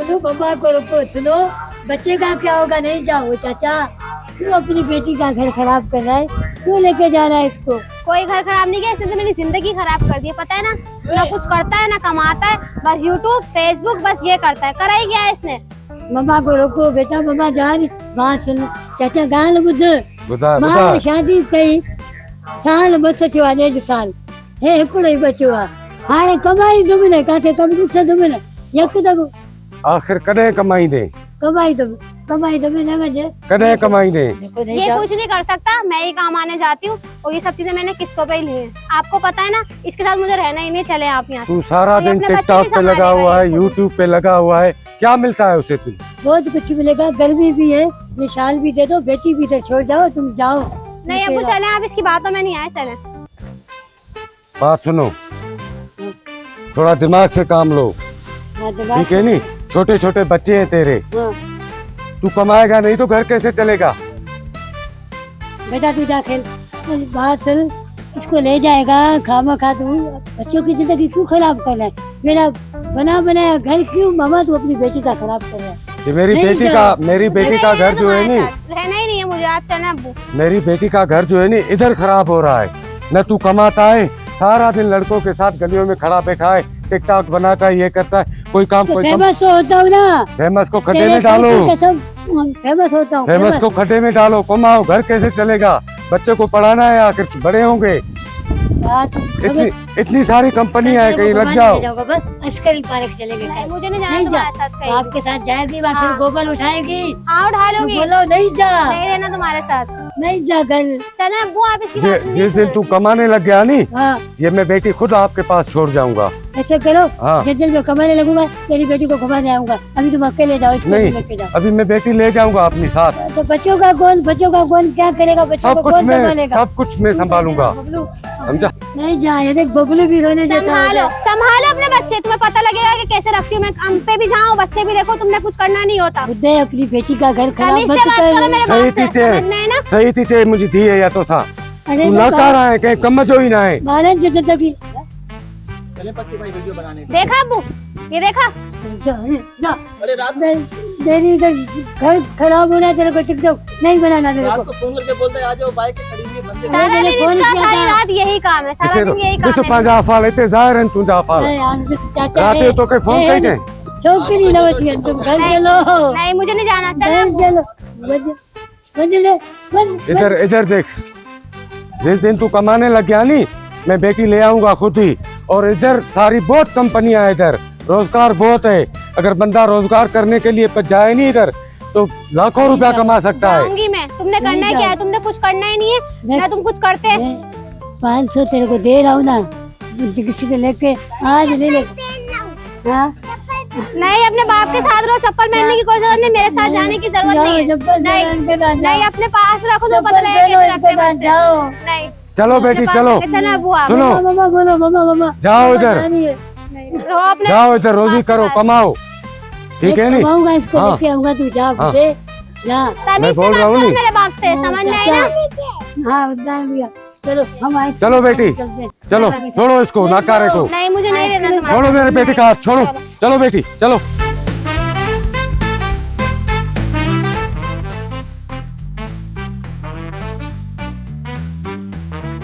सुनो पापा को, रुको सुनो, बच्चे का क्या होगा, नहीं जाओ चाचा, क्यों अपनी बेटी का घर खराब कर रहा है, क्यों लेके जा रहा है इसको? कोई घर खराब नहीं किया, इसने तो मेरी जिंदगी खराब कर दी है, पता है ना। ना कुछ करता है ना कमाता है, बस यूट्यूब फेसबुक बस ये करता है। करा ही क्या है इसने? मम्मा को रोको बेटा, मम्मा जान बात सुन, चाचा गाल बता मां शादी कई साल बस थियो, 1.5 साल हे हिकिड़ो ई बचियो आहे, हाणे कमाई दुमने काथे कम गुस्सा दुमने यकदम आखिर कॾहिं कमाईंदे, कमाई दुमे न वजे कॾहिं कमाईंदे? ये कुछ नहीं कर सकता, मैं ही काम आने जाती हूँ और ये सब चीजें मैंने किस्तों पे ही ली है। आपको पता है ना, इसके साथ मुझे रहना ही नहीं, चले आप यहाँ से। तू सारा दिन अपने बच्चे टिकटॉक भी पे लगा संभालेगा हुआ है, ये। यूट्यूब पे लगा हुआ है, क्या मिलता है उसे? तू बहुत कुछ मिलेगा, गर्मी भी है, ये शाल भी दे दो, बेटी भी तो छोड़ जाओ, तुम जाओ। नहीं अबू चले, आप इसकी बातों में नहीं आए, चले। बात सुनो, थोड़ा दिमाग से काम लो, ठीक है नहीं? छोटे छोटे बच्चे हैं तेरे, हाँ। तू कमाएगा नहीं तो घर कैसे चलेगा? बेटा तू जा खेल, बात सुन, इसको ले जाएगा खामा खा, तू बच्चों की जिंदगी क्यों खराब कर रहा है? मेरा बना बनाया घर क्यों मामा तू अपनी बेटी का खराब कर रहा है? ये मेरी नहीं बेटी जाओ। का मेरी बेटी का घर जो है नहीं, रहना ही नहीं है मुझे, आप चले अब्बू। मेरी बेटी का घर जो है नहीं इधर खराब हो रहा है। न तू कमाता है, सारा दिन लड़कों के साथ गलियों में खड़ा बैठा है, टिकटॉक बनाता है, ये करता है, कोई काम तो कोई काम। फेमस तो होता हूँ ना, फेमस को खड्डे तेरे में डालो, कसम फेमस होता हूँ, फेमस को खड्डे में डालो, कमाओ, घर कैसे चलेगा? बच्चे को पढ़ाना है, आखिर बड़े होंगे। इतनी सारी कंपनियां है, कहीं लग जाओ। बस अस्करी पार्क चलेंगे, नहीं, मुझे नहीं जाना नहीं तुम्हारे जा, साथ कहीं। आपके साथ जाएगी वहाँ, फिर हाँ। गोबर उठाएगी, हाँ उठा लूंगी, बोलो नहीं जा, नहीं रहना तुम्हारे साथ। नहीं जा घर। चले अब्बू, आप इसकी बात नहीं जिस दिन सुन तू कमाने लग गया नहीं, हाँ ये मैं बेटी खुद आपके पास छोड़ जाऊंगा। ऐसे करो, हाँ। जिस दिन मैं कमाने लगूंगा तेरी बेटी को घुमाने आऊंगा, अभी तुम अकेले जाओ, इसको नहीं, लेके जाओ। अभी मैं बेटी ले जाऊंगा अपनी साथ। तो बच्चों का कौन क्या करेगा? बच्चों को कौन संभालेगा? सब कुछ मैं संभालूंगा, बबलू, समझा? नहीं जा, ये देख बबलू भी रोने देता संभालो है। संभालो अपने बच्चे, तुम्हें पता लगेगा कि कैसे रखती हूँ मैं। काम पे भी जाऊँ, बच्चे भी देखो, तुमने कुछ करना नहीं होता। बुद्धे अपनी बेटी का घर खराब तमीज मत से बात करो कर। मेरे सही बाप से, थी समझ में है ना? सही थी मुझे दी है या तो था, अरे तू ना कर रहा है, कहीं कम जो ही ना है। महाराज जितना तभी देखा अब्बू, ये देखा? जा, तेरी इधर घर खराब होना है, तेरे को टिकटॉक नहीं बनाना तेरे को। फोन करके बोलते हैं आ जाओ, बाइक खड़ी हुई है, बंदे सारा मैंने दिन फोन इसका, किया सारी था। रात यही काम है, सारा दिन यही काम है। पंहिंजा अफ़ाल हिते ज़ाहिर आहिनि तुंहिंजा अफ़ाल। नहीं, यार, बस चाचा रात है। जो तोखे फोन कई थे, छोकरी न वसी तुम घर चलो, नहीं मुझे नहीं जाना, चलो घर अब्बू। चलो, बदले इधर इधर देख, जिस दिन तू कमाने लग गया नहीं, मैं बेटी ले आऊंगा खुद ही। और इधर सारी बहुत कंपनियां है, इधर रोजगार बहुत है। अगर बंदा रोजगार करने के लिए जाए नहीं इधर, तो लाखों रुपया कमा सकता है। जाऊंगी मैं, तुमने करना है क्या है? तुमने कुछ करना ही नहीं है ना, तुम कुछ करते हैं। 500 तेरे को दे रहा हूँ ना, किसी से लेके आज नहीं ले। हाँ नहीं, अपने बाप के साथ रहो, चप्पल पहनने की कोई जरूरत नहीं, मेरे साथ जाने की जरूरत नहीं है। नहीं अपने पास रखो, तो पता लगेगा कैसे रखते हैं बच्चे। जाओ, नहीं चलो बेटी चलो, चलो अब्बू, आप सुनो, मामा बोलो, मामा जाओ इधर, रहो अपने। जाओ इधर, रोजी करो, कमाओ, ठीक है नहीं? कमाऊंगा, इसको हाँ। लेके आऊंगा, तू जा हाँ। बुढ़े, जा। तमीज मैं से बोल बात रहा हूँ करो नहीं। मेरे बाप से, समझ में आई ना? हाँ उतना भैया, चलो हम आए। चलो बेटी, चलते हैं। चलो छोड़ो इसको, नाकारे को नहीं मुझे नहीं रहना तुम्हारे छोड़ो, मेरे बेटी का हाथ छोड़ो, चलो बेटी चलो।